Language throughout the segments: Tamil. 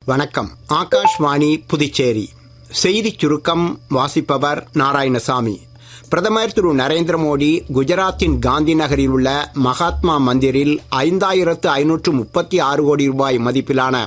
வணக்கம். ஆகாஷ்வாணி புதுச்சேரி செய்திச் சுருக்கம் வாசிப்பவர் நாராயணசாமி. பிரதமர் திரு நரேந்திர மோடி குஜராத்தின் காந்தி நகரில் உள்ள மகாத்மா மந்திரில் 5536 கோடி ரூபாய் மதிப்பிலான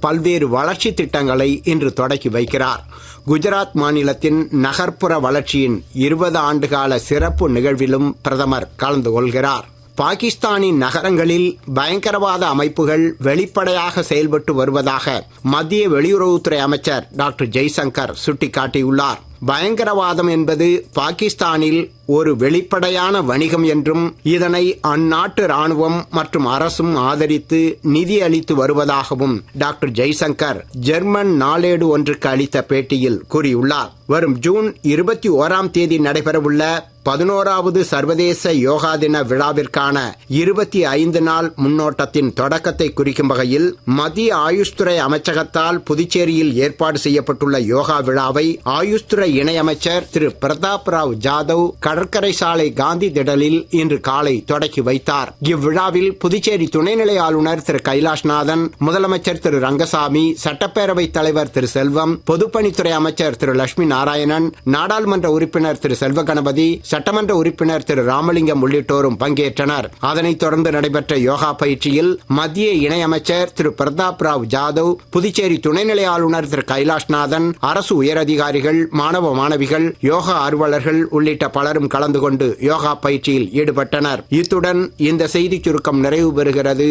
பல்வேறு வளர்ச்சி திட்டங்களை இன்று தொடக்கி வைக்கிறார். குஜராத் மாநிலத்தின் நகர்ப்புற வளர்ச்சியின் 20 ஆண்டுகால சிறப்பு நிகழ்விலும் பிரதமர் கலந்து கொள்கிறார். பாகிஸ்தானின் நகரங்களில் பயங்கரவாத அமைப்புகள் வெளிப்படையாக செயல்பட்டு வருவதாக மத்திய வெளியுறவுத்துறை அமைச்சர் டாக்டர் ஜெய்சங்கர் சுட்டிக்காட்டியுள்ளார். பயங்கரவாதம் என்பது பாகிஸ்தானில் ஒரு வெளிப்படையான வணிகம் என்றும் இதனை அந்நாட்டு ராணுவம் மற்றும் அரசும் ஆதரித்து நிதி அளித்து வருவதாகவும் டாக்டர் ஜெய்சங்கர் ஜெர்மன் நாளேடு ஒன்றுக்கு அளித்த பேட்டியில் கூறியுள்ளார். வரும் ஜூன் 21ஆம் தேதி நடைபெறவுள்ள 11வது சர்வதேச யோகா தின விழாவிற்கான 25 நாள் முன்னோட்டத்தின் தொடக்கத்தை குறிக்கும் வகையில் மத்திய ஆயுஷ் துறை அமைச்சகத்தால் புதுச்சேரியில் ஏற்பாடு செய்யப்பட்டுள்ள யோகா விழாவை ஆயுஷ் துறை இணையமைச்சர் திரு பிரதாப் ராவ் ஜாதவ் கடற்கரை சாலை காந்தி திடலில் இன்று காலை தொடக்கி வைத்தார். இவ்விழாவில் புதுச்சேரி துணைநிலை ஆளுநர் திரு கைலாஷ்நாதன், முதலமைச்சர் திரு ரங்கசாமி, சட்டப்பேரவைத் தலைவர் திரு செல்வம், பொதுப்பணித்துறை அமைச்சர் திரு லட்சுமி நாராயணன், நாடாளுமன்ற உறுப்பினர் திரு செல்வ கணபதி, சட்டமன்ற உறுப்பினர் திரு ராமலிங்கம் உள்ளிட்டோரும் பங்கேற்றனர். அதனைத் தொடர்ந்து நடைபெற்ற யோகா பயிற்சியில் மத்திய இணையமைச்சர் திரு பிரதாப் ராவ் ஜாதவ், புதுச்சேரி துணைநிலை ஆளுநர் திரு கைலாஷ்நாதன், அரசு உயரதிகாரிகள், மாணவ மாணவிகள், யோகா ஆர்வலர்கள் உள்ளிட்ட பலரும் கலந்து கொண்டு யோகா பயிற்சியில் ஈடுபட்டனர். இத்துடன் இந்த செய்திச் சுருக்கம் நிறைவு பெறுகிறது.